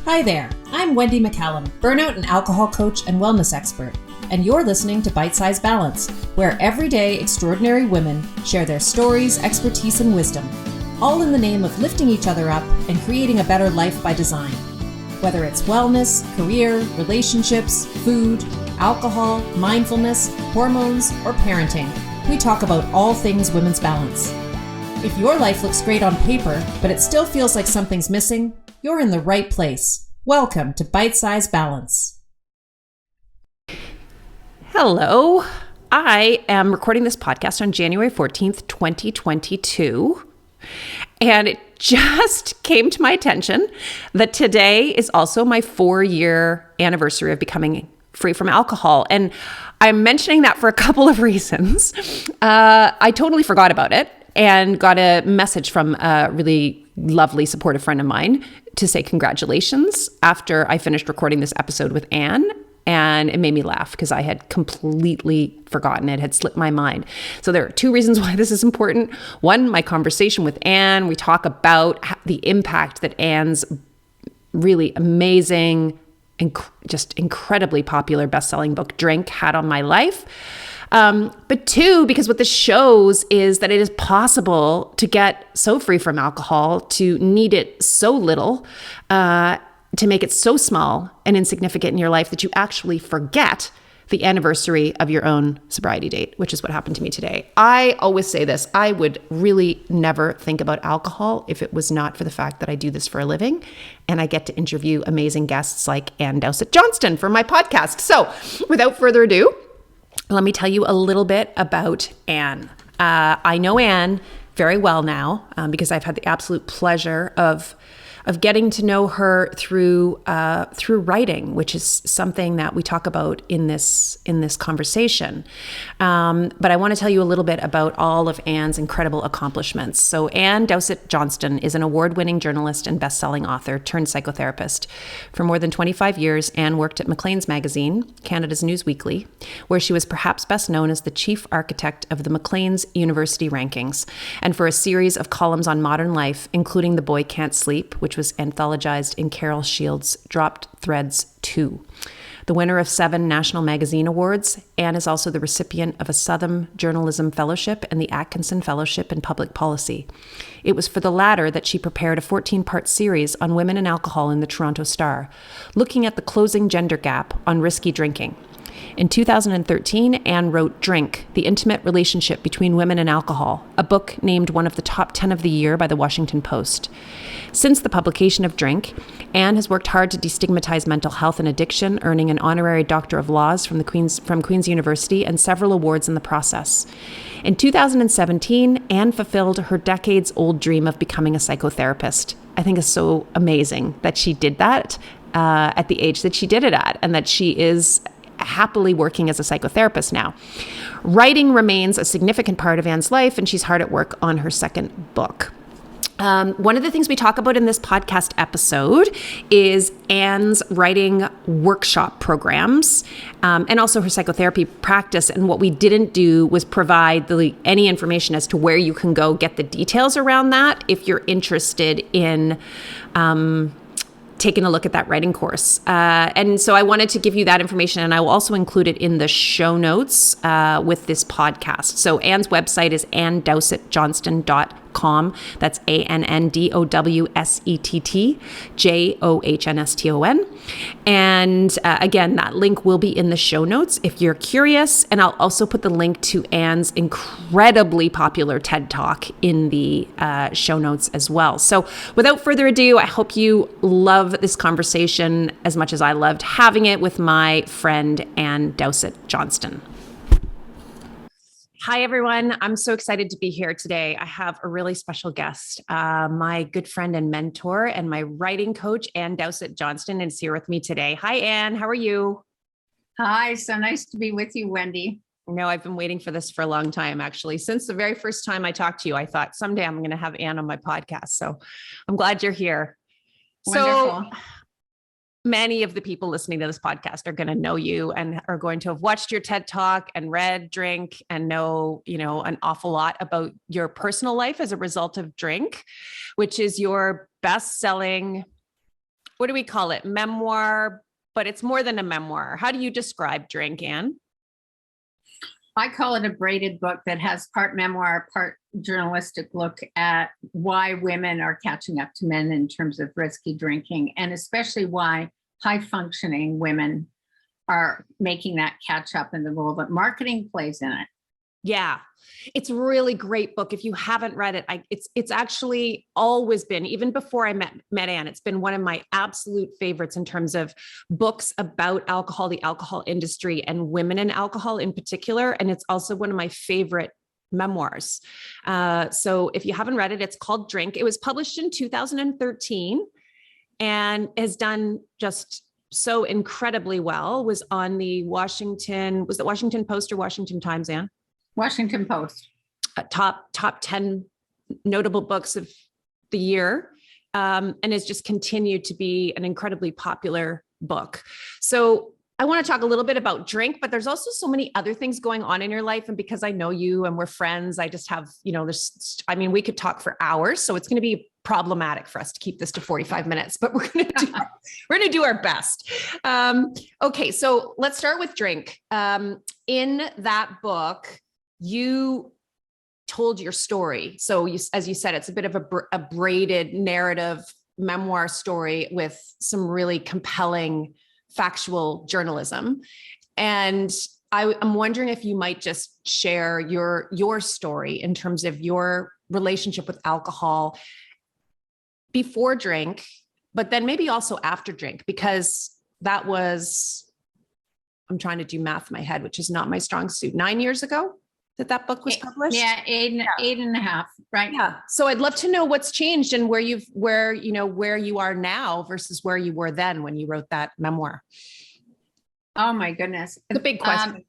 Hi there, I'm Wendy McCallum, burnout and alcohol coach and wellness expert, and you're listening to Bite-Size Balance, where everyday extraordinary women share their stories, expertise, and wisdom, all in the name of lifting each other up and creating a better life by design. Whether it's wellness, career, relationships, food, alcohol, mindfulness, hormones, or parenting, we talk about all things women's balance. If your life looks great on paper, but it still feels like something's missing, you're in the right place. Welcome to Bite-Size Balance. Hello. I am recording this podcast on January 14th, 2022. And it just came to my attention that today is also my 4-year anniversary of becoming free from alcohol. And I'm mentioning that for a couple of reasons. I totally forgot about it and got a message from a really lovely, supportive friend of mine to say congratulations after I finished recording this episode with Ann. And it made me laugh because I had completely forgotten it, had slipped my mind. So there are 2 reasons why this is important. One, my conversation with Ann, we talk about the impact that Ann's really amazing, just incredibly popular best-selling book, Drink, had on my life. But 2, because what this shows is that it is possible to get so free from alcohol, to need it so little, to make it so small and insignificant in your life that you actually forget the anniversary of your own sobriety date, which is what happened to me today. I always say this, I would really never think about alcohol if it was not for the fact that I do this for a living and I get to interview amazing guests like Dowsett Johnston for my podcast. So without further ado, let me tell you a little bit about Ann. I know Ann very well now because I've had the absolute pleasure of getting to know her through writing, which is something that we talk about in this conversation. But I want to tell you a little bit about all of Ann's incredible accomplishments. So Ann Dowsett Johnston is an award-winning journalist and best-selling author turned psychotherapist. For more than 25 years, Ann worked at Maclean's magazine, Canada's News Weekly, where she was perhaps best known as the chief architect of the Maclean's University rankings, and for a series of columns on modern life, including The Boy Can't Sleep, which was anthologized in Carol Shields' Dropped Threads 2. The winner of 7 National Magazine Awards, Ann is also the recipient of a Southern Journalism Fellowship and the Atkinson Fellowship in Public Policy. It was for the latter that she prepared a 14-part series on women and alcohol in the Toronto Star, looking at the closing gender gap on risky drinking. In 2013, Ann wrote Drink, The Intimate Relationship Between Women and Alcohol, a book named one of the top 10 of the year by the Washington Post. Since the publication of Drink, Ann has worked hard to destigmatize mental health and addiction, earning an honorary Doctor of Laws from Queen's University and several awards in the process. In 2017, Ann fulfilled her decades-old dream of becoming a psychotherapist. I think it's so amazing that she did that at the age that she did it at, and that she is happily working as a psychotherapist now. Writing remains a significant part of Ann's life, and she's hard at work on her second book. One of the things we talk about in this podcast episode is Ann's writing workshop programs and also her psychotherapy practice. And what we didn't do was provide any information as to where you can go get the details around that if you're interested in taking a look at that writing course. And so I wanted to give you that information, and I will also include it in the show notes with this podcast. So Ann's website is AnnDowsettJohnston.com. That's AnnDowsettJohnston. And again, that link will be in the show notes if you're curious. And I'll also put the link to Ann's incredibly popular TED Talk in the show notes as well. So without further ado, I hope you love this conversation as much as I loved having it with my friend Ann Dowsett Johnston. Hi, everyone. I'm so excited to be here today. I have a really special guest, my good friend and mentor and my writing coach, Ann Dowsett Johnston, is here with me today. Hi, Ann. How are you? Hi. So nice to be with you, Wendy. No, I've been waiting for this for a long time, actually. Since the very first time I talked to you, I thought someday I'm going to have Ann on my podcast. So I'm glad you're here. Wonderful. So many of the people listening to this podcast are going to know you and are going to have watched your TED Talk and read Drink and know, an awful lot about your personal life as a result of Drink, which is your best-selling what do we call it? Memoir, but it's more than a memoir. How do you describe Drink, Ann? I call it a braided book that has part memoir, part journalistic look at why women are catching up to men in terms of risky drinking, and especially why high functioning women are making that catch up in the role that marketing plays in it. Yeah, it's a really great book. If you haven't read it, it's actually always been, even before I met Ann, it's been one of my absolute favorites in terms of books about alcohol, the alcohol industry, and women in alcohol in particular. And it's also one of my favorite memoirs. So if you haven't read it, it's called Drink. It was published in 2013 and has done just so incredibly well. Was on the Washington Post or Washington Times, Ann? Washington Post. Top 10 notable books of the year, and has just continued to be an incredibly popular book. So I want to talk a little bit about Drink, but there's also so many other things going on in your life. And because I know you and we're friends, I just have, we could talk for hours. So it's going to be problematic for us to keep this to 45 minutes, but we're going to do our best. Okay. So let's start with Drink. In that book, you told your story. So as you said, it's a bit of a braided narrative memoir story with some really compelling factual journalism. And I'm wondering if you might just share your story in terms of your relationship with alcohol before Drink, but then maybe also after Drink, because that was, I'm trying to do math in my head, which is not my strong suit, 9 years ago that book was published. Yeah, eight and a half, right? Yeah. So I'd love to know what's changed and where you are now versus where you were then when you wrote that memoir. Oh my goodness. The big question.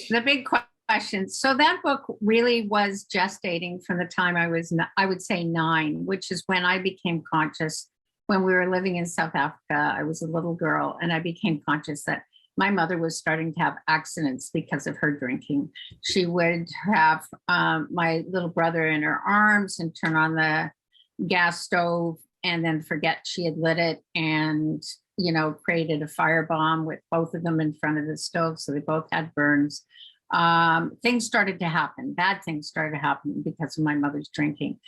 The big question. So that book really was gestating from the time I would say 9, which is when I became conscious. When we were living in South Africa, I was a little girl and I became conscious that my mother was starting to have accidents because of her drinking. She would have my little brother in her arms and turn on the gas stove and then forget she had lit it and, created a firebomb with both of them in front of the stove. So they both had burns. Things started to happen. Bad things started to happen because of my mother's drinking.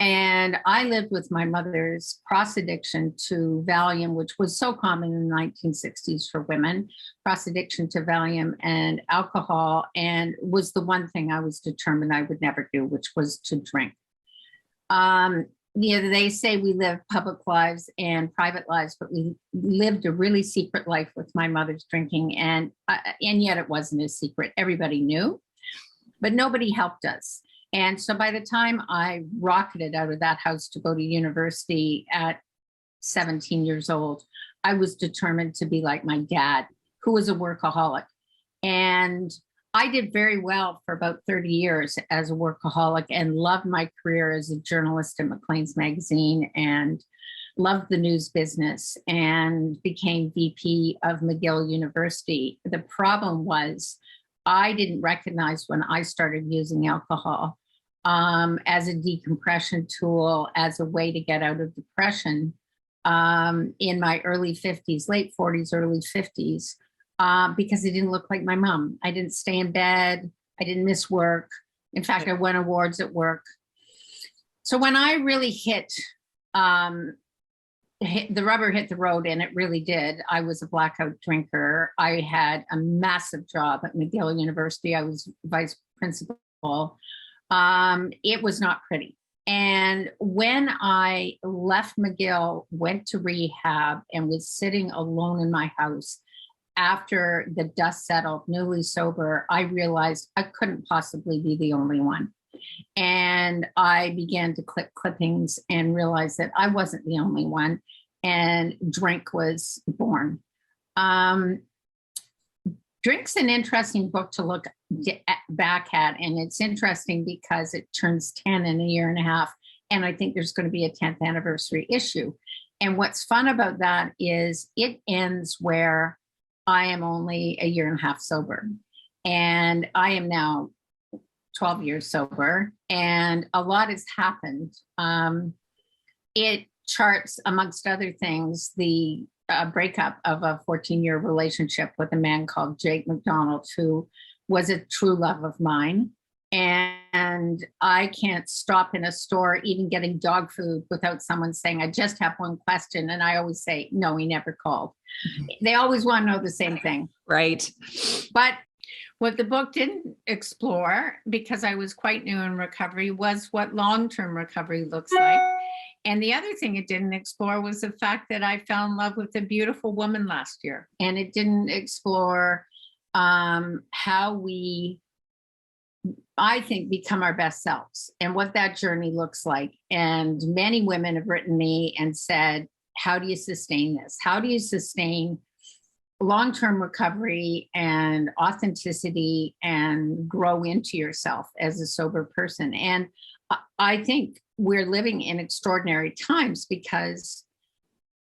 And I lived with my mother's cross addiction to Valium, which was so common in the 1960s for women, cross addiction to Valium and alcohol, and was the one thing I was determined I would never do, which was to drink. They say we live public lives and private lives, but we lived a really secret life with my mother's drinking. And yet it wasn't a secret. Everybody knew, but nobody helped us. And so by the time I rocketed out of that house to go to university at 17 years old, I was determined to be like my dad, who was a workaholic. And I did very well for about 30 years as a workaholic and loved my career as a journalist at Maclean's magazine and loved the news business and became VP of McGill University. The problem was I didn't recognize when I started using alcohol as a decompression tool, as a way to get out of depression in my early 50s, late 40s, early 50s. Because I didn't look like my mom. I didn't stay in bed. I didn't miss work. In fact, I won awards at work. So when I really the rubber hit the road, and it really did, I was a blackout drinker. I had a massive job at McGill University. I was vice principal. It was not pretty. And when I left McGill, went to rehab, and was sitting alone in my house, after the dust settled, newly sober, I realized I couldn't possibly be the only one. And I began to click clippings and realized that I wasn't the only one. And Drink was born. Drink's an interesting book to look back at. And it's interesting because it turns 10 in a year and a half. And I think there's going to be a 10th anniversary issue. And what's fun about that is it ends where I am only a year and a half sober, and I am now 12 years sober, and a lot has happened. It charts, amongst other things, the a breakup of a 14-year relationship with a man called Jake McDonald, who was a true love of mine. And I can't stop in a store even getting dog food without someone saying, I just have one question. And I always say, no, he never called. They always want to know the same thing. Right. But what the book didn't explore, because I was quite new in recovery, was what long-term recovery looks like. And the other thing it didn't explore was the fact that I fell in love with a beautiful woman last year. And it didn't explore how we, I think, become our best selves and what that journey looks like. And many women have written me and said, how do you sustain this? How do you sustain long-term recovery and authenticity and grow into yourself as a sober person? And I think we're living in extraordinary times, because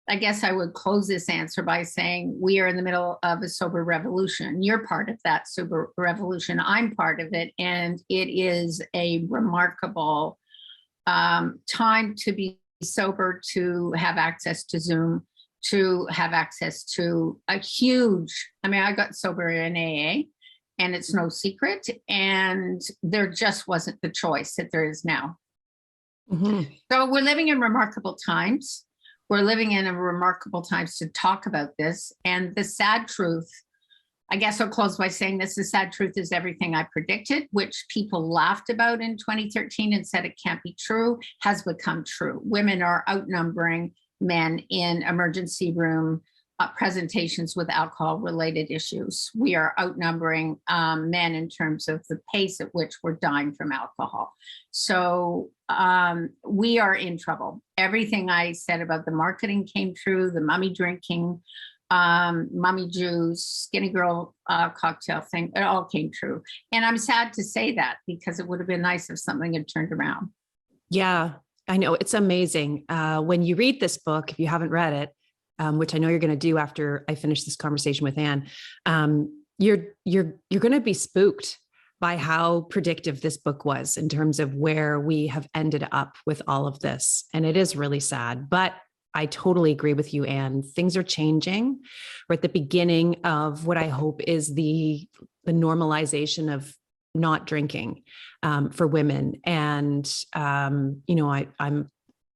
I guess I would close this answer by saying we are in the middle of a sober revolution. You're part of that sober revolution. I'm part of it. And it is a remarkable time to be sober, to have access to Zoom, to have access to a huge, I mean, I got sober in AA, and it's no secret. And there just wasn't the choice that there is now. Mm-hmm. So we're living in remarkable times. We're living in a remarkable times to talk about this. And the sad truth, I guess I'll close by saying this, the sad truth is everything I predicted, which people laughed about in 2013 and said it can't be true, has become true. Women are outnumbering men in emergency room presentations with alcohol-related issues. We are outnumbering men in terms of the pace at which we're dying from alcohol. So we are in trouble. Everything I said about the marketing came true, the mummy drinking, mummy juice, skinny girl cocktail thing, it all came true. And I'm sad to say that, because it would have been nice if something had turned around. Yeah, I know. It's amazing. When you read this book, if you haven't read it, which I know you're going to do after I finish this conversation with Ann, you're going to be spooked by how predictive this book was in terms of where we have ended up with all of this. And it is really sad, but I totally agree with you, Ann. Things are changing. We're at the beginning of what I hope is the normalization of not drinking for women. And, I'm,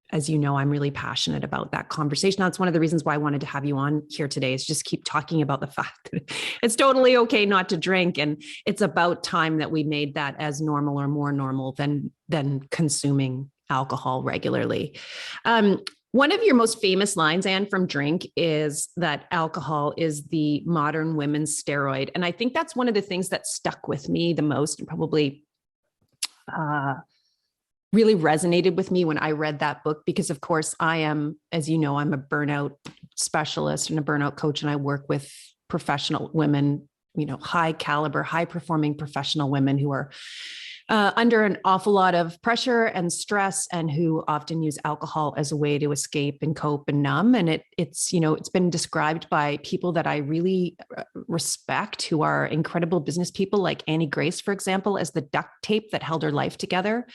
as you know, I'm really passionate about that conversation. That's one of the reasons why I wanted to have you on here today, is just keep talking about the fact that it's totally okay not to drink. And it's about time that we made that as normal or more normal than consuming alcohol regularly. One of your most famous lines, Anne, from Drink is that alcohol is the modern women's steroid. And I think that's one of the things that stuck with me the most, and probably really resonated with me when I read that book, because of course I am, as you know, I'm a burnout specialist and a burnout coach, and I work with professional women, high caliber, high performing professional women who are under an awful lot of pressure and stress, and who often use alcohol as a way to escape and cope and numb. And it's been described by people that I really respect, who are incredible business people, like Annie Grace, for example, as the duct tape that held her life together.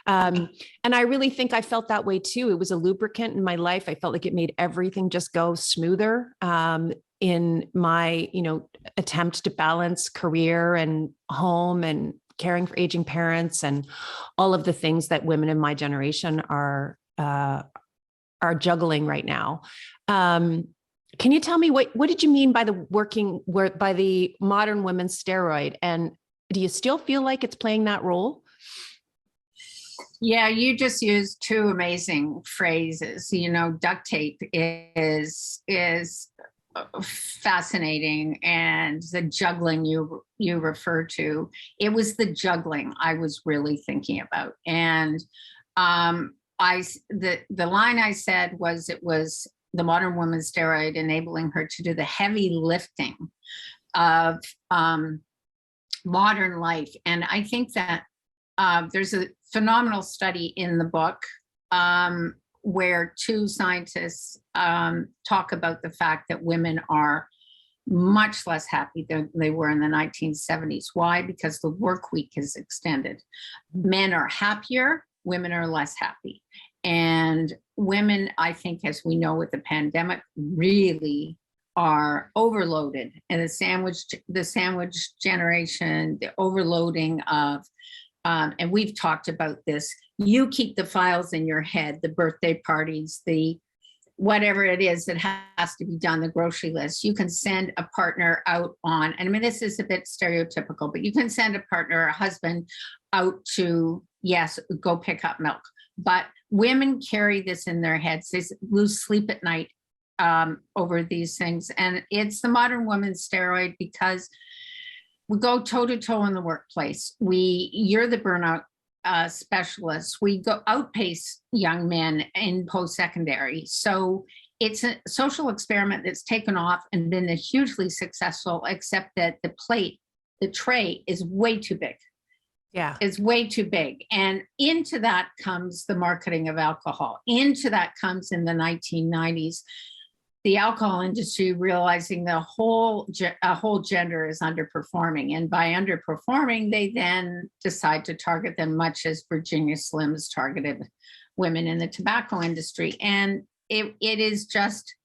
And I really think I felt that way too. It was a lubricant in my life. I felt like it made everything just go smoother in my, attempt to balance career and home and caring for aging parents and all of the things that women in my generation are juggling right now. Can you tell me what did you mean by by the modern women's steroid? And do you still feel like it's playing that role? Yeah, you just used two amazing phrases. Duct tape is fascinating, and the juggling you refer to, it was the juggling I was really thinking about. And the line I said was, it was the modern woman's steroid enabling her to do the heavy lifting of modern life. And I think that there's a phenomenal study in the book where two scientists talk about the fact that women are much less happy than they were in the 1970s. Why? Because the work week is extended. Men are happier, women are less happy. And women, I think, as we know with the pandemic, really are overloaded. And the sandwich generation, the overloading of, and we've talked about this, you keep the files in your head, the birthday parties, the whatever it is that has to be done, the grocery list. You can send a partner out on, and I mean, this is a bit stereotypical, but you can send a partner, a husband out to, yes, go pick up milk. But women carry this in their heads. They lose sleep at night over these things. And it's the modern woman's steroid, because we go toe to toe in the workplace. You're the burnout specialist. We go outpace young men in post-secondary. So it's a social experiment that's taken off and been hugely successful, except that the tray is way too big. Yeah. Is way too big. And into that comes the marketing of alcohol. Into that comes in the 1990s, the alcohol industry realizing a whole gender is underperforming. And by underperforming, they then decide to target them, much as Virginia Slims targeted women in the tobacco industry. And it is just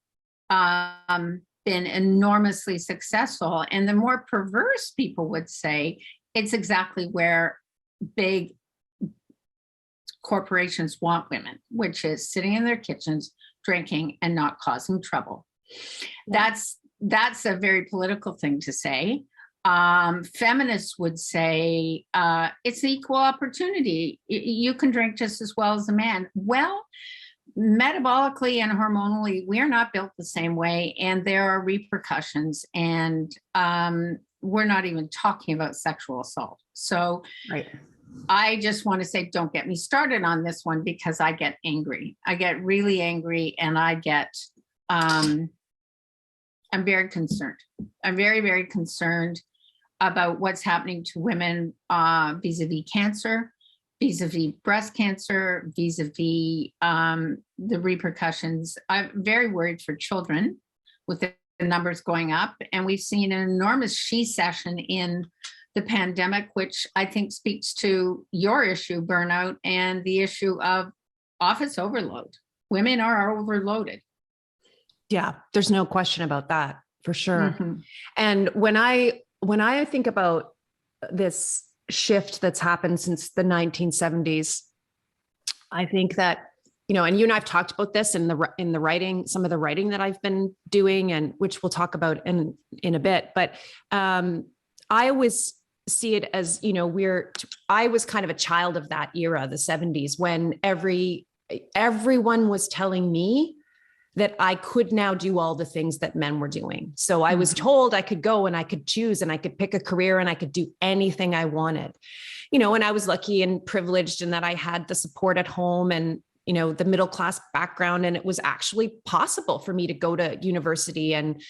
been enormously successful. And the more perverse people would say, it's exactly where big corporations want women, which is sitting in their kitchens, drinking, and not causing trouble. That's a very political thing to say. Feminists would say it's equal opportunity. You can drink just as well as a man. Well, metabolically and hormonally, we're not built the same way, and there are repercussions. And we're not even talking about sexual assault. So right. I just want to say, don't get me started on this one, because I get angry. I get really angry, and I'm very concerned. I'm very, very concerned about what's happening to women vis-a-vis cancer, vis-a-vis breast cancer, vis-a-vis the repercussions. I'm very worried for children with the numbers going up. And we've seen an enormous she-cession in the pandemic, which I think speaks to your issue, burnout, and the issue of office overload. Women are overloaded. Yeah, there's no question about that, for sure. Mm-hmm. And when I think about this shift that's happened since the 1970s, I think that, and you and I've talked about this in the writing, some of the writing that I've been doing, and which we'll talk about in a bit. But I always see it as, I was kind of a child of that era, the 70s, when everyone was telling me that I could now do all the things that men were doing. So I was told I could go and I could choose and I could pick a career and I could do anything I wanted, and I was lucky and privileged in that I had the support at home and, the middle-class background. And it was actually possible for me to go to university and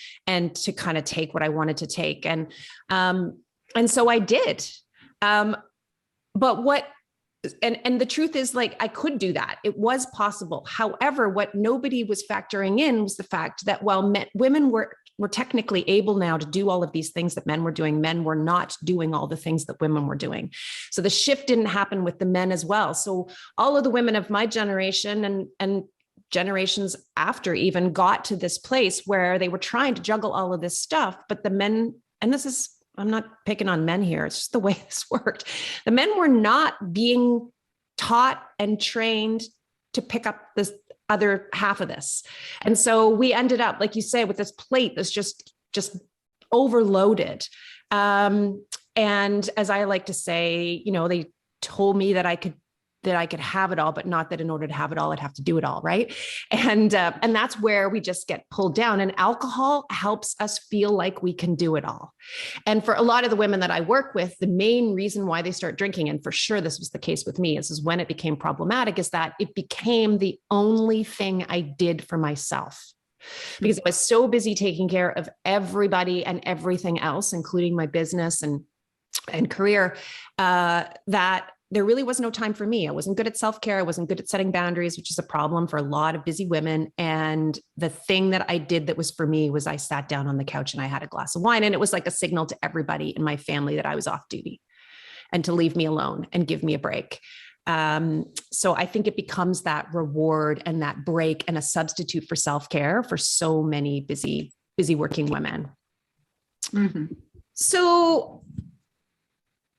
to kind of take what I wanted to take. And so I did. But and the truth is, like, I could do that. It was possible. However, what nobody was factoring in was the fact that while women were technically able now to do all of these things that men were doing, men were not doing all the things that women were doing. So the shift didn't happen with the men as well. So all of the women of my generation and generations after even got to this place where they were trying to juggle all of this stuff, but the men, and this is, I'm not picking on men here, it's just the way this worked. The men were not being taught and trained to pick up this other half of this. And so we ended up, like you say, with this plate that's just overloaded. And as I like to say, they told me that I could have it all, but not that in order to have it all, I'd have to do it all. Right. And that's where we just get pulled down, and alcohol helps us feel like we can do it all. And for a lot of the women that I work with, the main reason why they start drinking, and for sure this was the case with me, is when it became problematic, is that it became the only thing I did for myself. Because I was so busy taking care of everybody and everything else, including my business and career, that there really was no time for me. I wasn't good at self-care. I wasn't good at setting boundaries, which is a problem for a lot of busy women. And the thing that I did that was for me was I sat down on the couch and I had a glass of wine, and it was like a signal to everybody in my family that I was off duty and to leave me alone and give me a break. So I think it becomes that reward and that break and a substitute for self-care for so many busy working women. Mm-hmm. So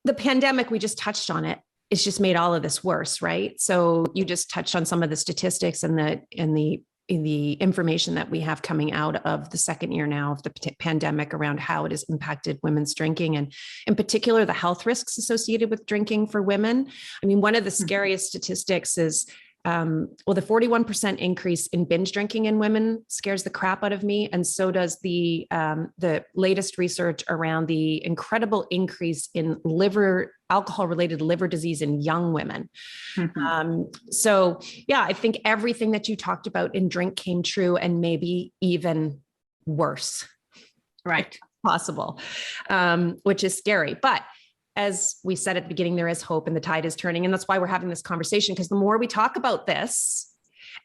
the pandemic, we just touched on it. It's just made all of this worse, right? So you just touched on some of the statistics and the information that we have coming out of the second year now of the pandemic around how it has impacted women's drinking, and in particular, the health risks associated with drinking for women. I mean, one of the scariest statistics is, the 41% increase in binge drinking in women scares the crap out of me. And so does the latest research around the incredible increase in alcohol-related liver disease in young women. Mm-hmm. So yeah, I think everything that you talked about in drink came true, and maybe even worse. Right. Possible, which is scary. But as we said at the beginning, there is hope and the tide is turning. And that's why we're having this conversation, because the more we talk about this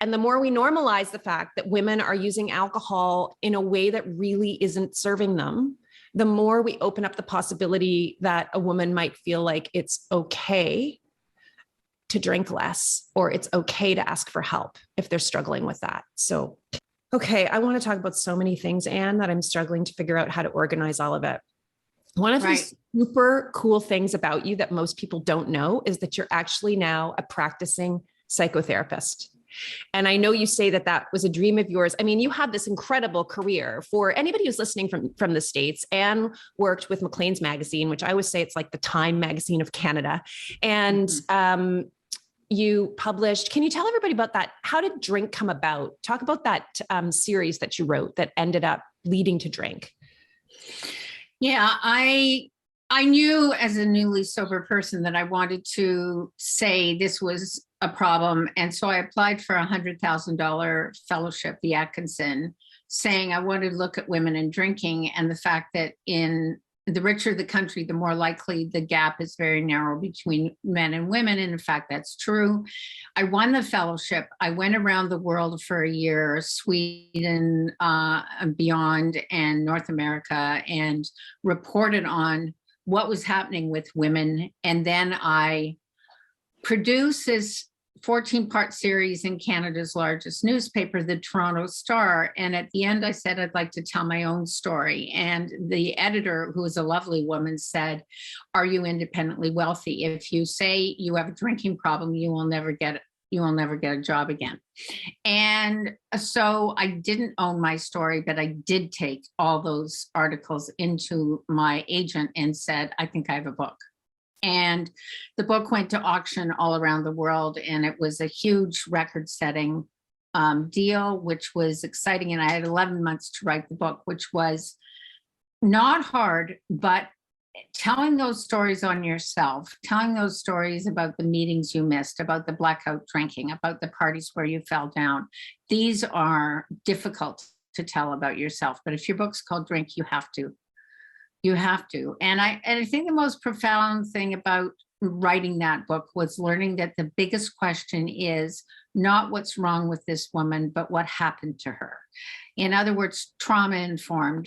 and the more we normalize the fact that women are using alcohol in a way that really isn't serving them, the more we open up the possibility that a woman might feel like it's okay to drink less, or it's okay to ask for help if they're struggling with that. So, okay, I want to talk about so many things, Anne, that I'm struggling to figure out how to organize all of it. One of the super cool things about you that most people don't know is that you're actually now a practicing psychotherapist. And I know you say that that was a dream of yours. I mean, you have this incredible career. For anybody who's listening from the States, Anne worked with Maclean's magazine, which I always say it's like the Time magazine of Canada. And you published, can you tell everybody about that? How did Drink come about? Talk about that series that you wrote that ended up leading to Drink. Yeah, I knew as a newly sober person that I wanted to say this was a problem. And so I applied for a $100,000 fellowship, the Atkinson, saying I wanted to look at women and drinking, and the fact that in the richer the country, the more likely the gap is very narrow between men and women. And in fact, that's true. I won the fellowship. I went around the world for a year, Sweden and beyond, and North America, and reported on what was happening with women. And then I produced this 14-part series in Canada's largest newspaper, the Toronto Star. And at the end, I said, I'd like to tell my own story. And the editor, who was a lovely woman, said, are you independently wealthy? If you say you have a drinking problem, you will never get a job again. And so I didn't own my story, but I did take all those articles into my agent and said, I think I have a book. And the book went to auction all around the world, and it was a huge record-setting deal, which was exciting. And I had 11 months to write the book, which was not hard, but telling those stories on yourself, telling those stories about the meetings you missed, about the blackout drinking, about the parties where you fell down. These are difficult to tell about yourself, but if your book's called Drink, you have to. You have to. And I think the most profound thing about writing that book was learning that the biggest question is not what's wrong with this woman, but what happened to her. In other words, trauma-informed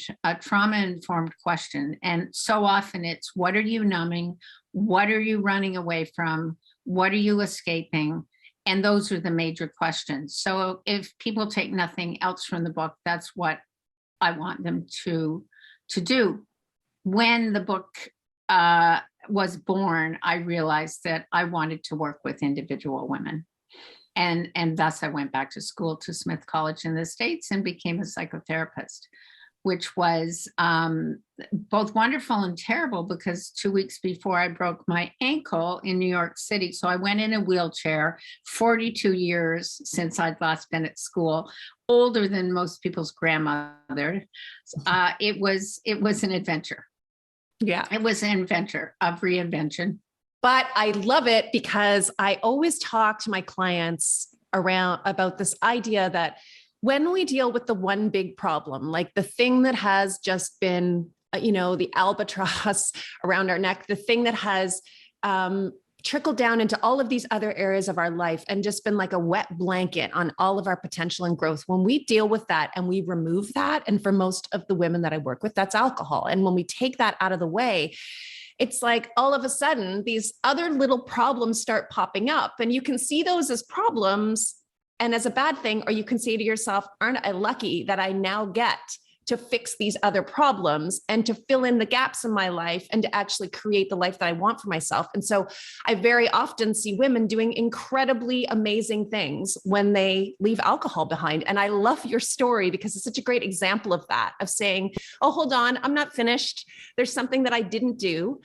question. And so often it's, what are you numbing? What are you running away from? What are you escaping? And those are the major questions. So if people take nothing else from the book, that's what I want them to do. When the book was born, I realized that I wanted to work with individual women. And thus I went back to school to Smith College in the States and became a psychotherapist, which was both wonderful and terrible, because 2 weeks before I broke my ankle in New York City. So I went in a wheelchair, 42 years since I'd last been at school, older than most people's grandmother. It was an adventure. Yeah. It was an adventure of reinvention. But I love it, because I always talk to my clients about this idea that when we deal with the one big problem, like the thing that has just been, the albatross around our neck, the thing that has trickled down into all of these other areas of our life and just been like a wet blanket on all of our potential and growth. When we deal with that and we remove that, and for most of the women that I work with, that's alcohol. And when we take that out of the way, it's like all of a sudden these other little problems start popping up, and you can see those as problems and as a bad thing, or you can say to yourself, aren't I lucky that I now get to fix these other problems and to fill in the gaps in my life and to actually create the life that I want for myself. And so I very often see women doing incredibly amazing things when they leave alcohol behind. And I love your story because it's such a great example of that, of saying, oh, hold on, I'm not finished. There's something that I didn't do.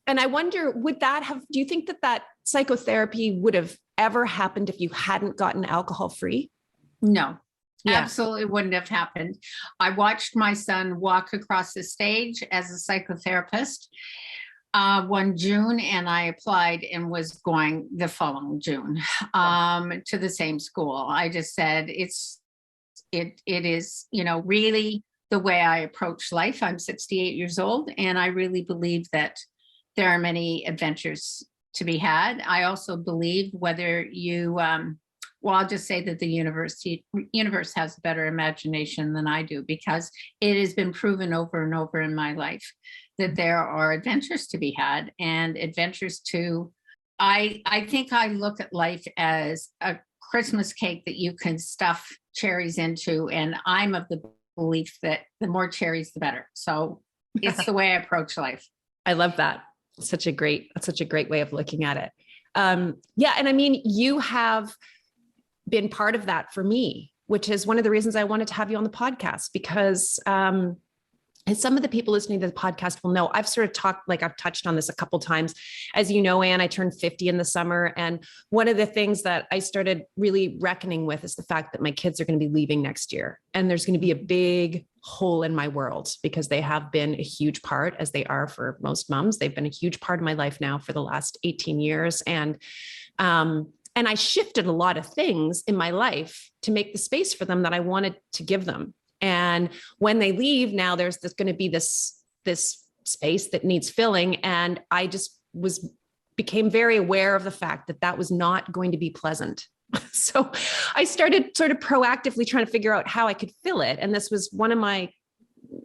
And I wonder, do you think that psychotherapy would have ever happened if you hadn't gotten alcohol free? No. Yeah. Absolutely wouldn't have happened. I watched my son walk across the stage as a psychotherapist one June, and I applied and was going the following June to the same school. I just said, it is, really the way I approach life. I'm 68 years old, and I really believe that there are many adventures to be had. I also believe whether you, I'll just say that the universe has a better imagination than I do, because it has been proven over and over in my life that there are adventures to be had, and adventures to, I think I look at life as a Christmas cake that you can stuff cherries into. And I'm of the belief that the more cherries, the better. So it's the way I approach life. I love that. That's such a great way of looking at it. Yeah. And I mean, you have been part of that for me, which is one of the reasons I wanted to have you on the podcast, because as some of the people listening to the podcast will know, I've touched on this a couple of times. As you know, Ann, I turned 50 in the summer. And one of the things that I started really reckoning with is the fact that my kids are going to be leaving next year. And there's going to be a big hole in my world, because they have been a huge part, as they are for most moms. They've been a huge part of my life now for the last 18 years. And I shifted a lot of things in my life to make the space for them that I wanted to give them. And when they leave now, there's going to be this space that needs filling. And I just became very aware of the fact that was not going to be pleasant. So I started sort of proactively trying to figure out how I could fill it. And this was one of my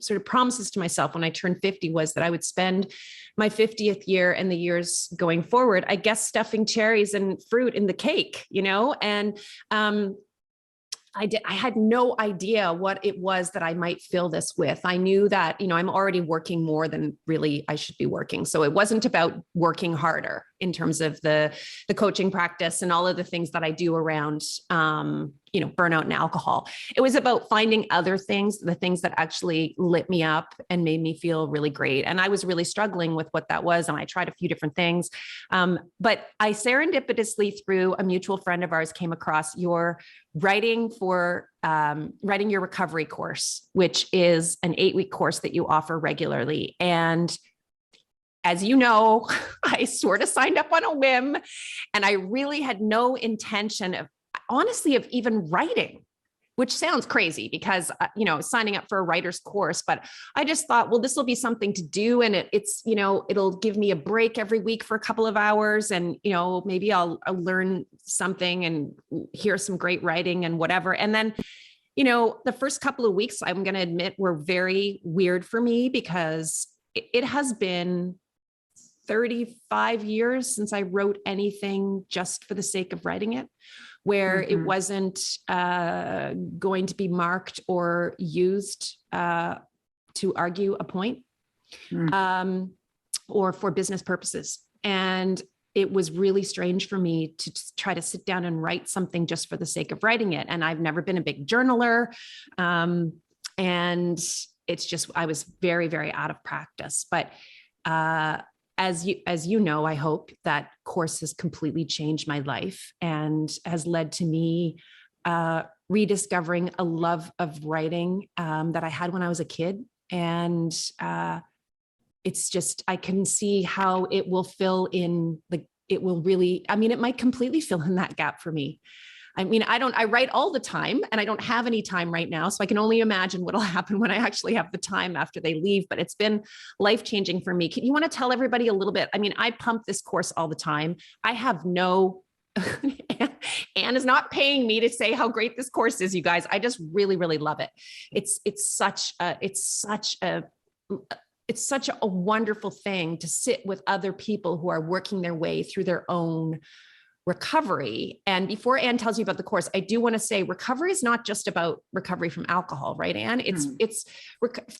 sort of promises to myself when I turned 50, was that I would spend my 50th year and the years going forward, I guess, stuffing cherries and fruit in the cake, and I had no idea what it was that I might fill this with. I knew that, I'm already working more than really I should be working. So it wasn't about working harder in terms of the coaching practice and all of the things that I do around, burnout and alcohol. It was about finding other things, the things that actually lit me up and made me feel really great. And I was really struggling with what that was. And I tried a few different things. But I serendipitously, through a mutual friend of ours, came across your writing your recovery course, which is an 8-week course that you offer regularly. And as you know, I sort of signed up on a whim, and I really had no intention of even writing, which sounds crazy because, signing up for a writer's course, but I just thought, well, this will be something to do. And it'll give me a break every week for a couple of hours. And, maybe I'll learn something and hear some great writing and whatever. And then, the first couple of weeks, I'm going to admit, were very weird for me, because it has been 35 years since I wrote anything just for the sake of writing it, where it wasn't going to be marked or used to argue a point or for business purposes. And it was really strange for me to try to sit down and write something just for the sake of writing it. And I've never been a big journaler. And it's just, I was very, very out of practice. But as you know, I hope that course has completely changed my life and has led to me rediscovering a love of writing that I had when I was a kid. And it's just, I can see how it will fill in it might completely fill in that gap for me. I mean, I write all the time, and I don't have any time right now. So I can only imagine what'll happen when I actually have the time after they leave, but it's been life-changing for me. You want to tell everybody a little bit? I mean, I pump this course all the time. I have Ann is not paying me to say how great this course is, you guys. I just really, really love it. It's such a it's such a wonderful thing to sit with other people who are working their way through their own recovery. And before Ann tells you about the course, I do want to say recovery is not just about recovery from alcohol, right, Ann?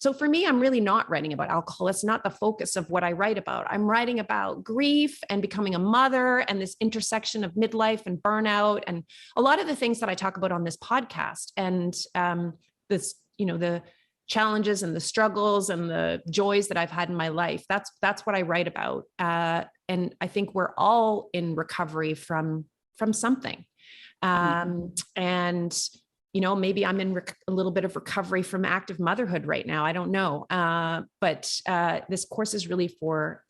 So for me, I'm really not writing about alcohol. It's not the focus of what I write about. I'm writing about grief and becoming a mother and this intersection of midlife and burnout and a lot of the things that I talk about on this podcast. And the challenges and the struggles and the joys that I've had in my life. That's what I write about. And I think we're all in recovery from something. And, maybe I'm in a little bit of recovery from active motherhood right now. I don't know. But this course is really for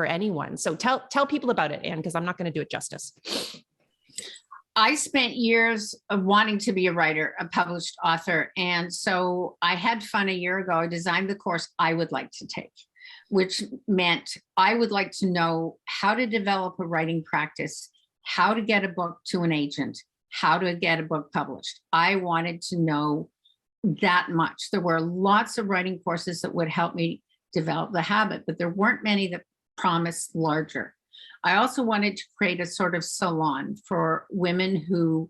anyone. So tell people about it, Ann, because I'm not going to do it justice. I spent years of wanting to be a writer, a published author. And so I had fun a year ago. I designed the course I would like to take, which meant I would like to know how to develop a writing practice, how to get a book to an agent, how to get a book published. I wanted to know that much. There were lots of writing courses that would help me develop the habit, but there weren't many that promised larger. I also wanted to create a sort of salon for women who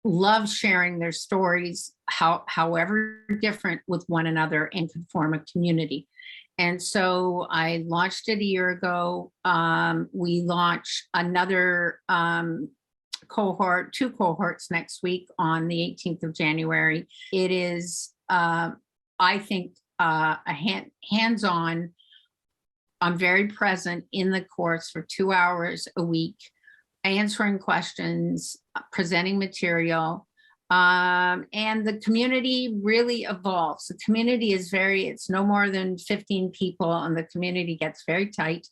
love sharing their stories, however different, with one another, and could form a community. And so I launched it a year ago. We launch another two cohorts next week on the 18th of January. It is, I think, a hands-on. I'm very present in the course for 2 hours a week, answering questions, presenting material, and the community really evolves. The community is it's no more than 15 people, and the community gets very tight.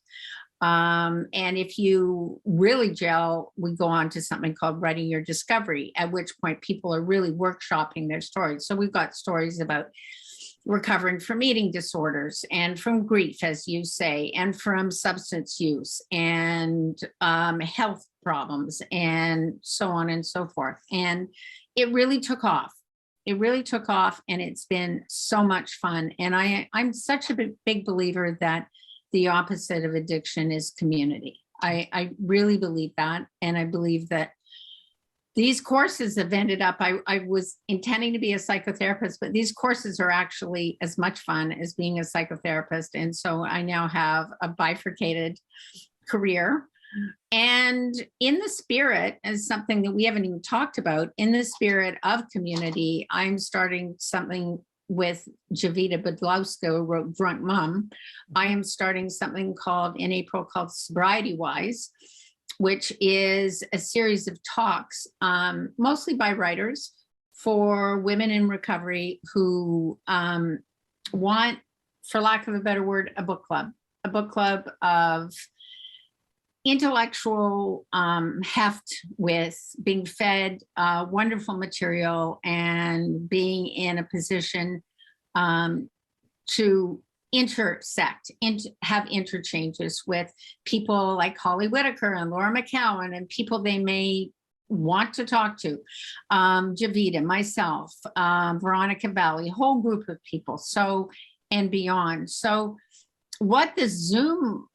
And if you really gel, we go on to something called Writing Your Discovery, at which point people are really workshopping their stories. So we've got stories about recovering from eating disorders and from grief, as you say, and from substance use and health problems and so on and so forth. And it really took off. It really took off, and it's been so much fun. And I'm such a big believer that the opposite of addiction is community. I really believe that. And I believe that these courses have ended up, I was intending to be a psychotherapist, but these courses are actually as much fun as being a psychotherapist. And so I now have a bifurcated career. And in the spirit, as something that we haven't even talked about, in the spirit of community, I'm starting something with Javita Badlowska, who wrote Drunk Mom. I am starting something in April called Sobriety Wise, which is a series of talks, mostly by writers, for women in recovery who want, for lack of a better word, a book club of intellectual heft, with being fed wonderful material and being in a position to intersect and have interchanges with people like Holly Whitaker and Laura McCowan and people they may want to talk to, Javita, myself, Veronica Valley, a whole group of people, and beyond. So what the Zoom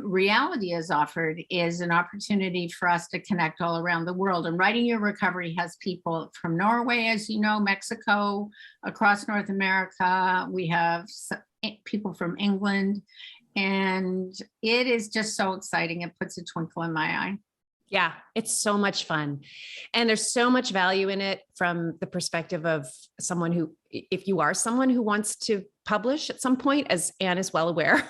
reality has offered is an opportunity for us to connect all around the world. And Writing Your Recovery has people from Norway, as you know, Mexico, across North America. We have people from England, and it is just so exciting. It puts a twinkle in my eye. Yeah, it's so much fun. And there's so much value in it from the perspective of someone who, if you are someone who wants to publish at some point, as Ann is well aware,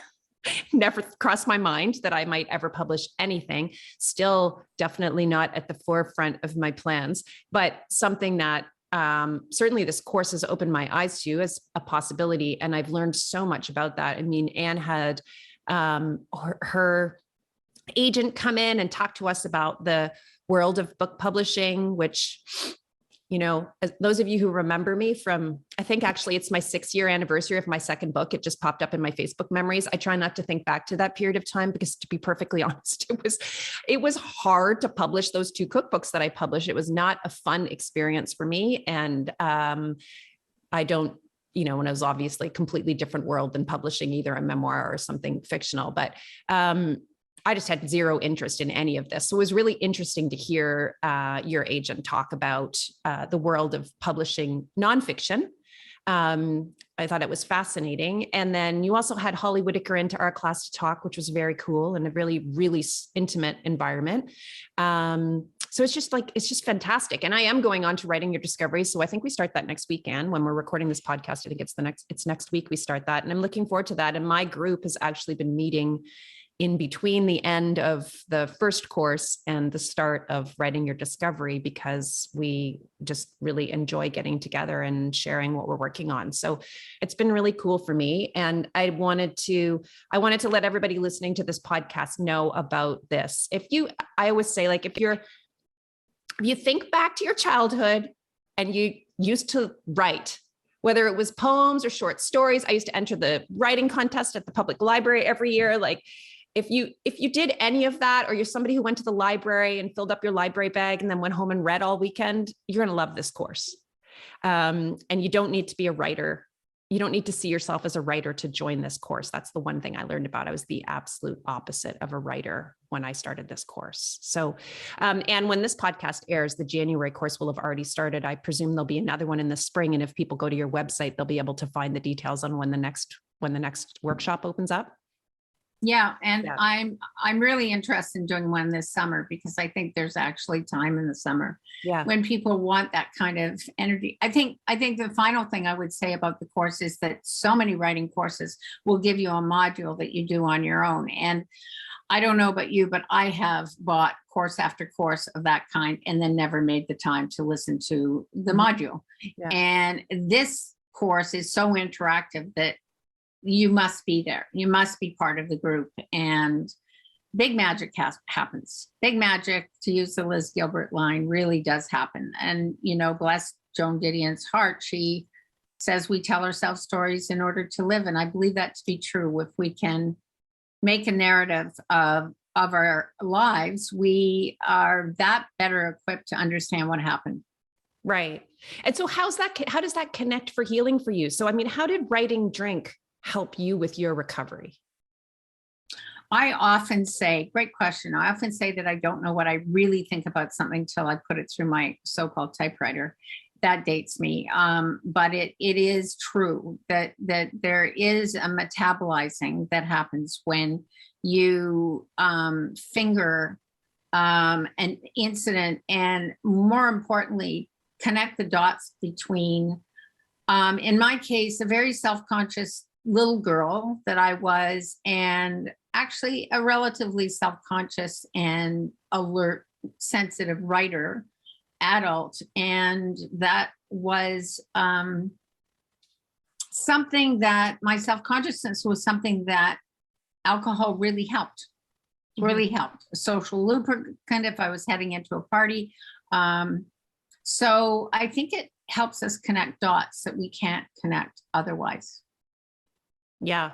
never crossed my mind that I might ever publish anything. Still definitely not at the forefront of my plans, but something that certainly this course has opened my eyes to as a possibility. And I've learned so much about that. I mean, Ann had her agent come in and talk to us about the world of book publishing, which, you know, those of you who remember me from, I think actually it's my 6-year anniversary of my second book. It just popped up in my Facebook memories. I try not to think back to that period of time because, to be perfectly honest, it was hard to publish those 2 cookbooks that I published. It was not a fun experience for me. And I don't when it was obviously a completely different world than publishing either a memoir or something fictional. But I just had zero interest in any of this. So it was really interesting to hear your agent talk about the world of publishing nonfiction. I thought it was fascinating. And then you also had Holly Whitaker into our class to talk, which was very cool and a really, really intimate environment. So it's just fantastic. And I am going on to Writing Your Discovery. So I think we start that next weekend when we're recording this podcast. I think it's next week we start that. And I'm looking forward to that. And my group has actually been meeting in between the end of the first course and the start of Writing Your Discovery, because we just really enjoy getting together and sharing what we're working on. So it's been really cool for me. And I wanted to let everybody listening to this podcast know about this. I always say, like, if you think back to your childhood and you used to write, whether it was poems or short stories. I used to enter the writing contest at the public library every year. Like, if you did any of that, or you're somebody who went to the library and filled up your library bag and then went home and read all weekend, you're going to love this course. And you don't need to be a writer. You don't need to see yourself as a writer to join this course. That's the one thing I learned about. I was the absolute opposite of a writer when I started this course. So, and when this podcast airs, the January course will have already started. I presume there'll be another one in the spring. And if people go to your website, they'll be able to find the details on when the next workshop opens up. Yeah. And yeah. I'm really interested in doing one this summer, because I think there's actually time in the summer when people want that kind of energy. I think the final thing I would say about the course is that so many writing courses will give you a module that you do on your own. And I don't know about you, but I have bought course after course of that kind and then never made the time to listen to the module. Yeah. And this course is so interactive that you must be there. You must be part of the group, and big magic happens. Big magic, to use the Liz Gilbert line, really does happen. And, bless Joan Didion's heart, she says we tell ourselves stories in order to live. And I believe that to be true. If we can make a narrative of our lives, we are that better equipped to understand what happened. Right. And so how does that connect for healing for you? So, I mean, how did writing Drink help you with your recovery? I often say, great question. I often say that I don't know what I really think about something till I put it through my so-called typewriter. That dates me. But it is true that there is a metabolizing that happens when you finger an incident, and more importantly, connect the dots between, in my case, a very self-conscious little girl that I was, and actually a relatively self-conscious and alert, sensitive writer, adult. And that was something that my self-consciousness was something that alcohol really helped, a social lubricant if I was heading into a party. So I think it helps us connect dots that we can't connect otherwise. Yeah,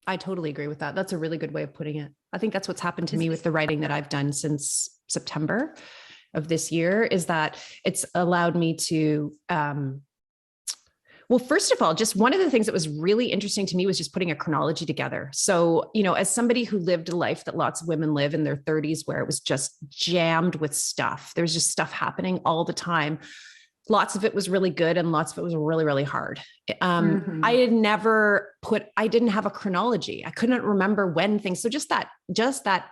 I totally agree with that. That's a really good way of putting it. I think that's what's happened to me with the writing that I've done since September of this year, is that it's allowed me to, well, first of all, just one of the things that was really interesting to me was just putting a chronology together. So, as somebody who lived a life that lots of women live in their 30s, where it was just jammed with stuff, there's just stuff happening all the time. Lots of it was really good, and lots of it was really, really hard. I didn't have a chronology. I couldn't remember when things. So just that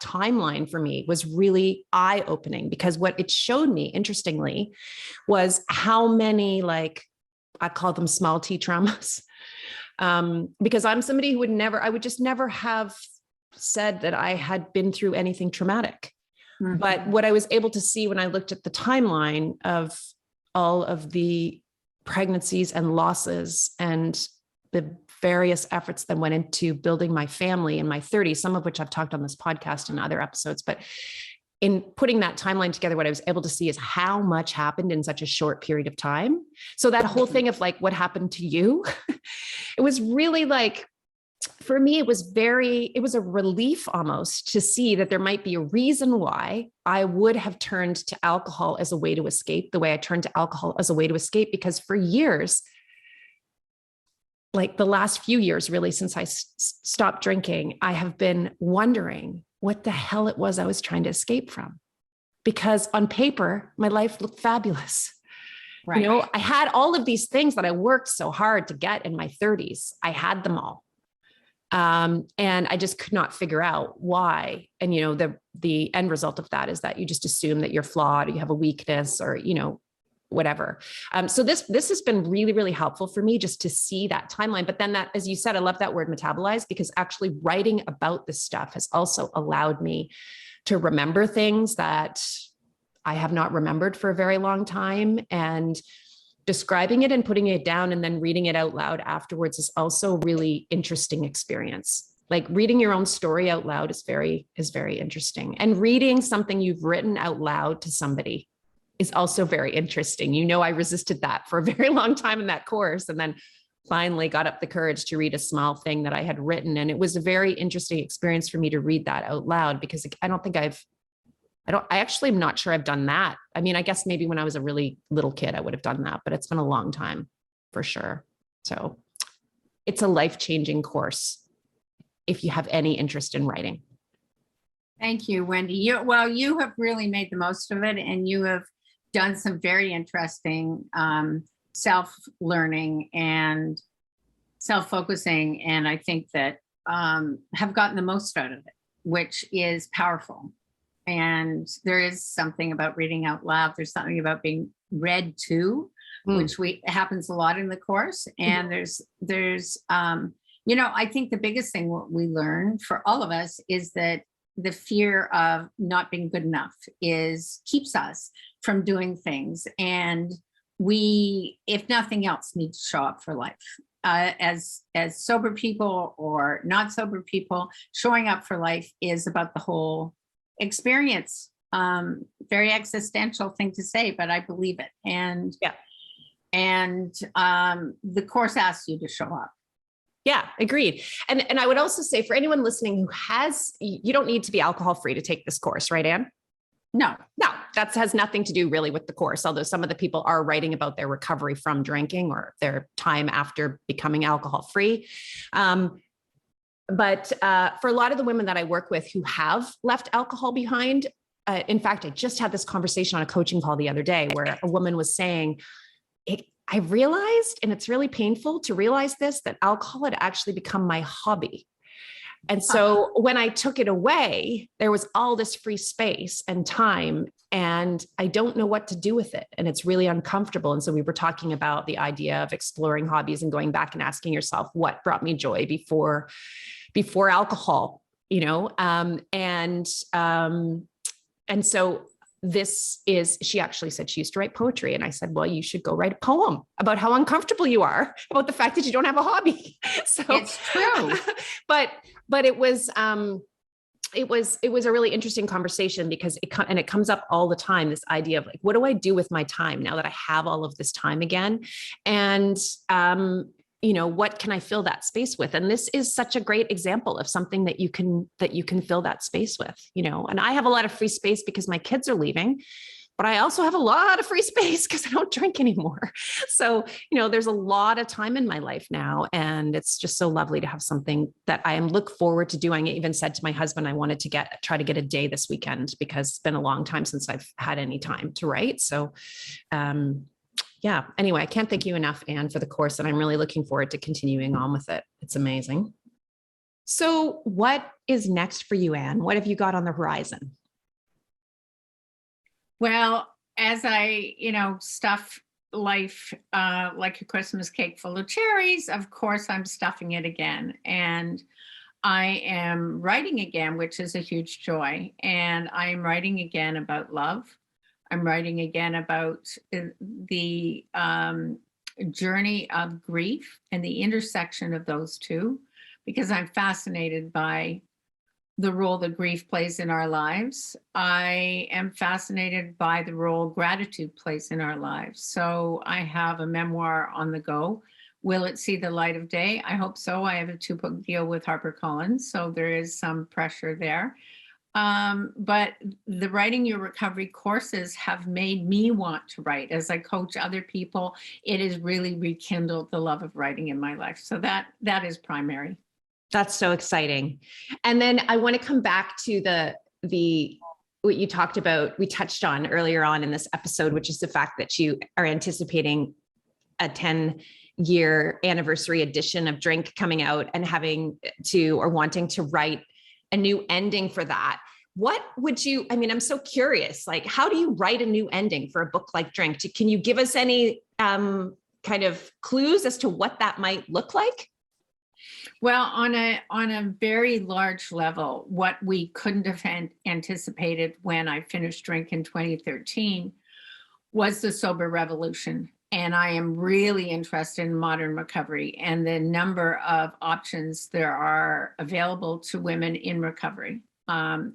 timeline for me was really eye-opening, because what it showed me, interestingly, was how many, like, I call them small T traumas. Because I'm somebody who I would just never have said that I had been through anything traumatic. But what I was able to see when I looked at the timeline of all of the pregnancies and losses and the various efforts that went into building my family in my 30s, some of which I've talked on this podcast and other episodes, but in putting that timeline together, what I was able to see is how much happened in such a short period of time. So that whole thing of like, what happened to you, it was really like, for me, it was a relief almost to see that there might be a reason why I would have turned to alcohol as a way to escape, the way I turned to alcohol as a way to escape, because for years, like the last few years, really, since I stopped drinking, I have been wondering what the hell it was I was trying to escape from. Because on paper, my life looked fabulous. Right. You know, I had all of these things that I worked so hard to get in my 30s. I had them all. And I just could not figure out why. And, you know, the end result of that is that you just assume that you're flawed, or you have a weakness, or, you know, whatever. So this has been really, really helpful for me, just to see that timeline. But then that, as you said, I love that word metabolize, because actually writing about this stuff has also allowed me to remember things that I have not remembered for a very long time. And describing it and putting it down and then reading it out loud afterwards is also a really interesting experience. Like reading your own story out loud is very interesting. And reading something you've written out loud to somebody is also very interesting. You know, I resisted that for a very long time in that course, and then finally got up the courage to read a small thing that I had written. And it was a very interesting experience for me to read that out loud, because I actually am not sure I've done that. I mean, I guess maybe when I was a really little kid, I would have done that, but it's been a long time for sure. So it's a life-changing course if you have any interest in writing. Thank you, Wendy. You have really made the most of it, and you have done some very interesting self-learning and self-focusing, and I think that have gotten the most out of it, which is powerful. And there is something about reading out loud. There's something about being read to, which happens a lot in the course. And there's I think the biggest thing what we learn for all of us is that the fear of not being good enough keeps us from doing things. And we, if nothing else, need to show up for life. As sober people or not sober people, showing up for life is about the whole experience. Very existential thing to say, but I believe it. And the course asks you to show up. Yeah, agreed. And I would also say, for anyone listening who you don't need to be alcohol free to take this course, right, Ann? No, that has nothing to do really with the course. Although some of the people are writing about their recovery from drinking or their time after becoming alcohol free. But for a lot of the women that I work with who have left alcohol behind, in fact, I just had this conversation on a coaching call the other day where a woman was saying, I realized, and it's really painful to realize this, that alcohol had actually become my hobby. And so when I took it away, there was all this free space and time, and I don't know what to do with it. And it's really uncomfortable. And so we were talking about the idea of exploring hobbies and going back and asking yourself, what brought me joy before alcohol, you know? And so she actually said she used to write poetry. And I said, well, you should go write a poem about how uncomfortable you are about the fact that you don't have a hobby. So it's true. but it was a really interesting conversation, because it comes up all the time, this idea of like, what do I do with my time now that I have all of this time again? And, what can I fill that space with? And this is such a great example of something that you can fill that space with, and I have a lot of free space because my kids are leaving, but I also have a lot of free space because I don't drink anymore. So, there's a lot of time in my life now, and it's just so lovely to have something that I look forward to doing. I even said to my husband, I wanted to try to get a day this weekend, because it's been a long time since I've had any time to write. So, yeah. Anyway, I can't thank you enough, Anne, for the course, and I'm really looking forward to continuing on with it. It's amazing. So what is next for you, Anne? What have you got on the horizon? Well, as I, stuff life like a Christmas cake full of cherries, of course, I'm stuffing it again. And I am writing again, which is a huge joy. And I am writing again about love. I'm writing again about the journey of grief and the intersection of those two, because I'm fascinated by the role that grief plays in our lives. I am fascinated by the role gratitude plays in our lives. So I have a memoir on the go. Will it see the light of day? I hope so. I have a 2-book deal with HarperCollins, so there is some pressure there. But the Writing Your Recovery courses have made me want to write. As I coach other people, it has really rekindled the love of writing in my life. So that is primary. That's so exciting. And then I want to come back to the what you talked about, we touched on earlier on in this episode, which is the fact that you are anticipating a 10-year anniversary edition of Drink coming out and having to, or wanting to write a new ending for that. What would you, I mean, I'm so curious, like, how do you write a new ending for a book like Drink? Can you give us any kind of clues as to what that might look like? Well, on a very large level, what we couldn't have anticipated when I finished Drink in 2013 was the sober revolution. And I am really interested in modern recovery and the number of options there are available to women in recovery.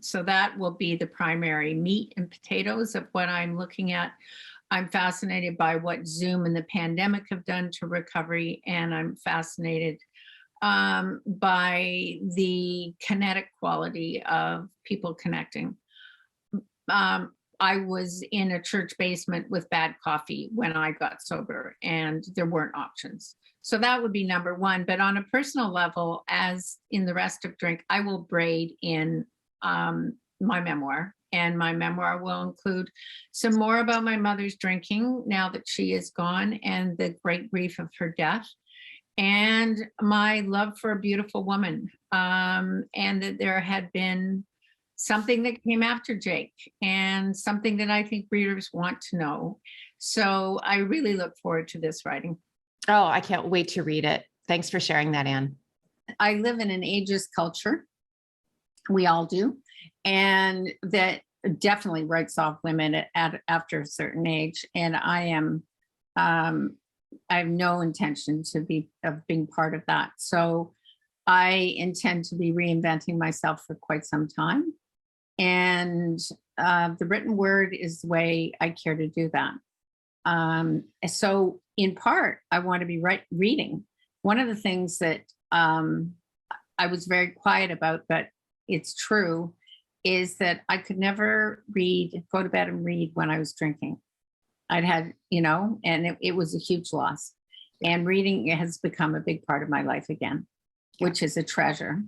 So that will be the primary meat and potatoes of what I'm looking at. I'm fascinated by what Zoom and the pandemic have done to recovery, and I'm fascinated by the kinetic quality of people connecting. I was in a church basement with bad coffee when I got sober, and there weren't options. So that would be number one. But on a personal level, as in the rest of Drink, I will braid in my memoir. And my memoir will include some more about my mother's drinking now that she is gone, and the great grief of her death, and my love for a beautiful woman, and that there had been something that came after Jake, and something that I think readers want to know. So I really look forward to this writing. Oh, I can't wait to read it. Thanks for sharing that, Ann. I live in an ageist culture. We all do. And that definitely writes off women after a certain age. And I have no intention of being part of that. So I intend to be reinventing myself for quite some time. And the written word is the way I care to do that. So in part, I want to be reading. One of the things that I was very quiet about, but it's true, is that I could never go to bed and read when I was drinking. I'd had, and it was a huge loss. And reading has become a big part of my life again, which is a treasure.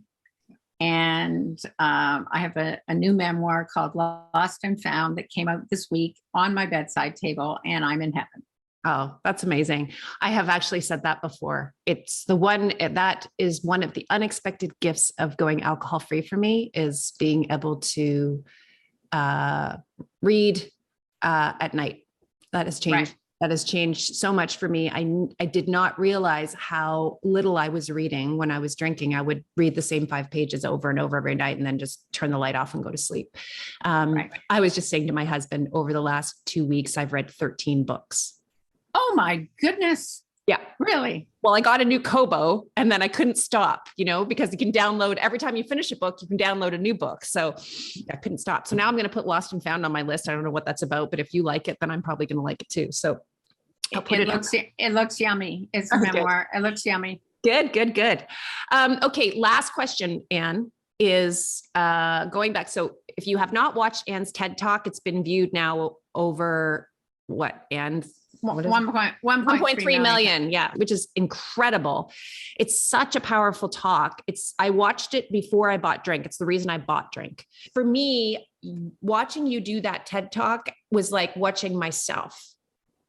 And I have a new memoir called Lost and Found that came out this week on my bedside table, and I'm in heaven. Oh, that's amazing. I have actually said that before. It's the one that is one of the unexpected gifts of going alcohol free for me, is being able to read at night. That has changed. Right. That has changed so much for me. I did not realize how little I was reading when I was drinking. I would read the same 5 pages over and over every night and then just turn the light off and go to sleep. Right. I was just saying to my husband, over the last 2 weeks, I've read 13 books. Oh my goodness. Yeah. Really? Well, I got a new Kobo and then I couldn't stop, because you can download, every time you finish a book, you can download a new book. So I couldn't stop. So now I'm going to put Lost and Found on my list. I don't know what that's about, but if you like it, then I'm probably going to like it too. So I'll put it looks yummy. It's a memoir. It looks yummy. Good. Okay. Last question, Ann, is going back. So if you have not watched Ann's TED Talk, it's been viewed now over what, Ann? 1.3 million. Yeah. Which is incredible. It's such a powerful talk. I watched it before I bought Drink. It's the reason I bought Drink. For me, watching you do that TED Talk was like watching myself.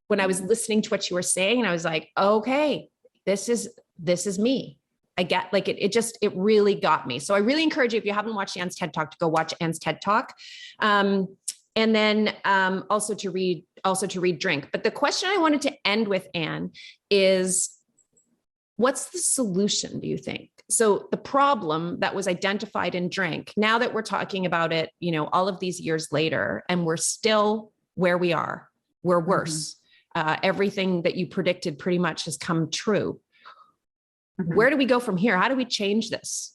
When I was listening to what you were saying, and I was like, okay, this is me. I get like it really got me. So I really encourage you, if you haven't watched Ann's TED Talk, to go watch Ann's TED Talk. And then also to read Drink. But the question I wanted to end with, Ann, is what's the solution, do you think? So the problem that was identified in Drink, now that we're talking about it, all of these years later, and we're still where we are, we're worse. Mm-hmm. Everything that you predicted pretty much has come true. Mm-hmm. Where do we go from here? How do we change this?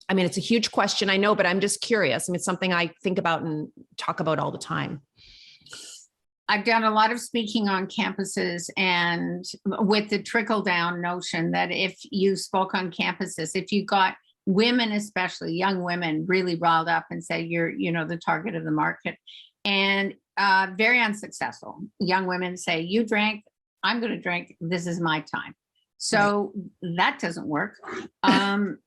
I mean, it's a huge question, I know, but I'm just curious. I mean, it's something I think about and talk about all the time. I've done a lot of speaking on campuses, and with the trickle down notion that if you spoke on campuses, if you got women, especially young women, really riled up and say, you're, the target of the market. And very unsuccessful. Young women say, you drank, I'm going to drink. This is my time. So that doesn't work. In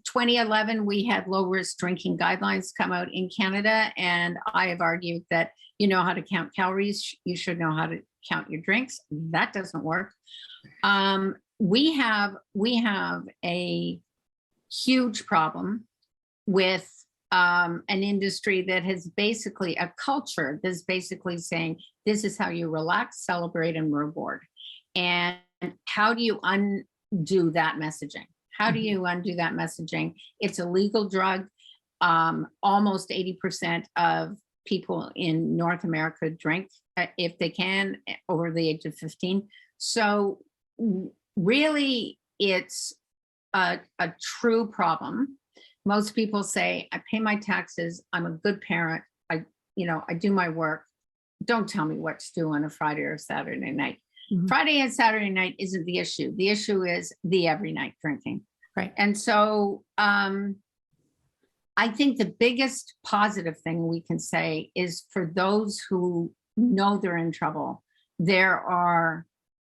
2011, we had low risk drinking guidelines come out in Canada. And I have argued that you know how to count calories. You should know how to count your drinks. That doesn't work. We have a huge problem with an industry that has basically a culture that's basically saying, this is how you relax, celebrate, and reward. And how do you undo that messaging? How do you undo that messaging? It's a legal drug. Almost 80% of people in North America drink, if they can, over the age of 15. So really, it's a true problem. Most people say, I pay my taxes. I'm a good parent. I do my work. Don't tell me what to do on a Friday or Saturday night. Mm-hmm. Friday and Saturday night isn't the issue. The issue is the every night drinking. Right. And so I think the biggest positive thing we can say is for those who know they're in trouble, there's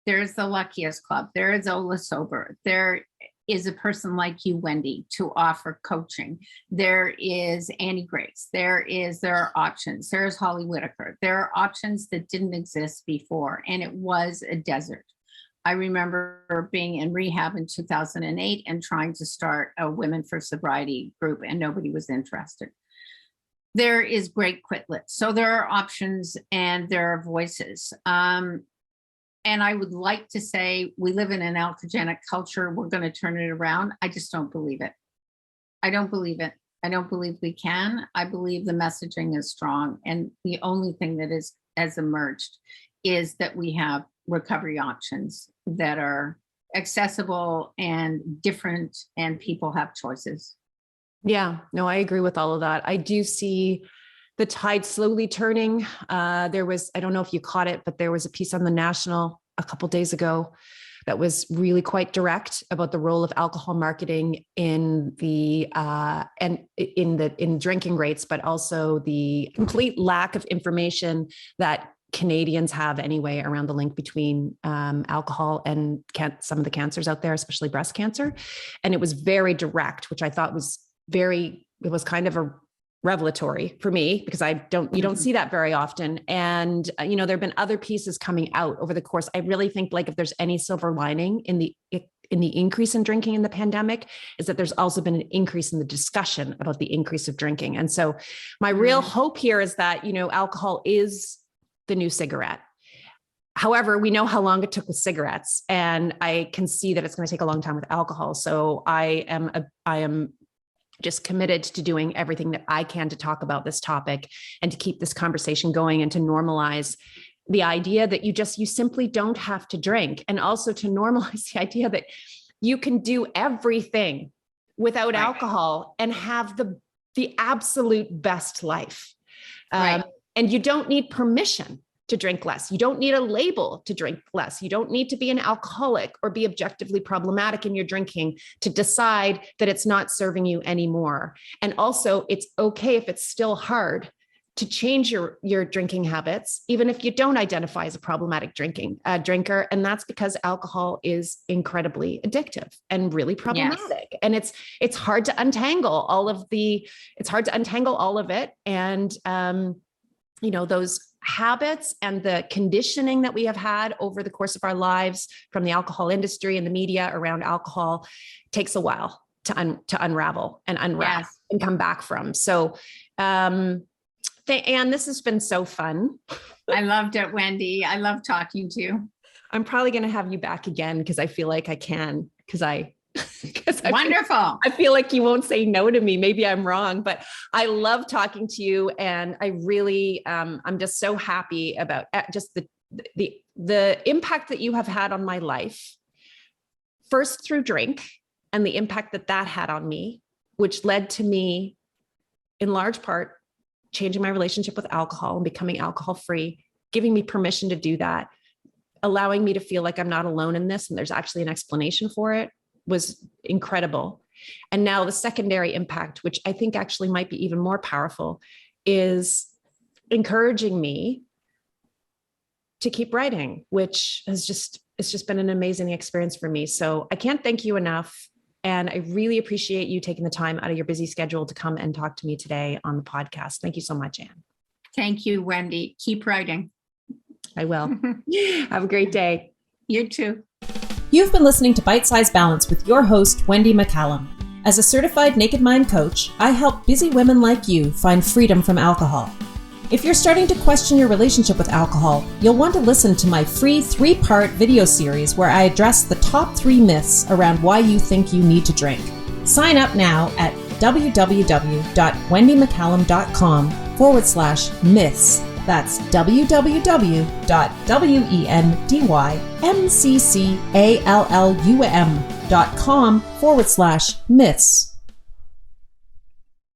the Luckiest Club, there is Ola Sober, there is a person like you, Wendy, to offer coaching. There is Annie Grace. There are options. There's Holly Whitaker. There are options that didn't exist before, and it was a desert. I remember being in rehab in 2008 and trying to start a Women for Sobriety group, and nobody was interested. There is Great Quit Lit. So there are options and there are voices. And I would like to say we live in an alcoholic culture. We're going to turn it around. I just don't believe it. I don't believe it. I don't believe we can. I believe the messaging is strong. And the only thing that has emerged is that we have recovery options that are accessible and different, and people have choices. Yeah, no, I agree with all of that. I do see the tide slowly turning. I don't know if you caught it, but there was a piece on the National a couple of days ago that was really quite direct about the role of alcohol marketing in drinking rates, but also the complete lack of information that Canadians have anyway around the link between alcohol and some of the cancers out there, especially breast cancer. And it was very direct, which I thought was it was kind of a revelatory for me, because you don't see that very often. And, there have been other pieces coming out over the course. I really think, like, if there's any silver lining in the increase in drinking in the pandemic, is that there's also been an increase in the discussion about the increase of drinking. And so my real hope here is that, alcohol is the new cigarette. However, we know how long it took with cigarettes, and I can see that it's going to take a long time with alcohol. So I am just committed to doing everything that I can to talk about this topic and to keep this conversation going and to normalize the idea that you simply don't have to drink, and also to normalize the idea that you can do everything without alcohol and have the absolute best life. And you don't need permission to drink less. You don't need a label to drink less. You don't need to be an alcoholic or be objectively problematic in your drinking to decide that it's not serving you anymore. And also, it's okay if it's still hard to change your drinking habits, even if you don't identify as a problematic drinker. And that's because alcohol is incredibly addictive and really problematic. Yes. And it's hard to untangle all of it. And, those habits and the conditioning that we have had over the course of our lives from the alcohol industry and the media around alcohol takes a while to unravel and unwrap and come back from. So, Anne, this has been so fun. I loved it, Wendy. I love talking to you. I'm probably going to have you back again because I feel like I can, Wonderful. I feel like you won't say no to me. Maybe I'm wrong, but I love talking to you. And I really, I'm just so happy about just the impact that you have had on my life, first through drink, and the impact that had on me, which led to me in large part changing my relationship with alcohol and becoming alcohol free, giving me permission to do that, allowing me to feel like I'm not alone in this and there's actually an explanation for it. was incredible. And now the secondary impact, which I think actually might be even more powerful, is encouraging me to keep writing, which has it's just been an amazing experience for me. So I can't thank you enough. And I really appreciate you taking the time out of your busy schedule to come and talk to me today on the podcast. Thank you so much, Ann. Thank you, Wendy. Keep writing. I will. Have a great day. You too. You've been listening to Bite Size Balance with your host, Wendy McCallum. As a certified Naked Mind coach, I help busy women like you find freedom from alcohol. If you're starting to question your relationship with alcohol, you'll want to listen to my free 3-part video series where I address the top 3 myths around why you think you need to drink. Sign up now at www.wendymccallum.com/myths. That's www.wendymccallum.com/myths.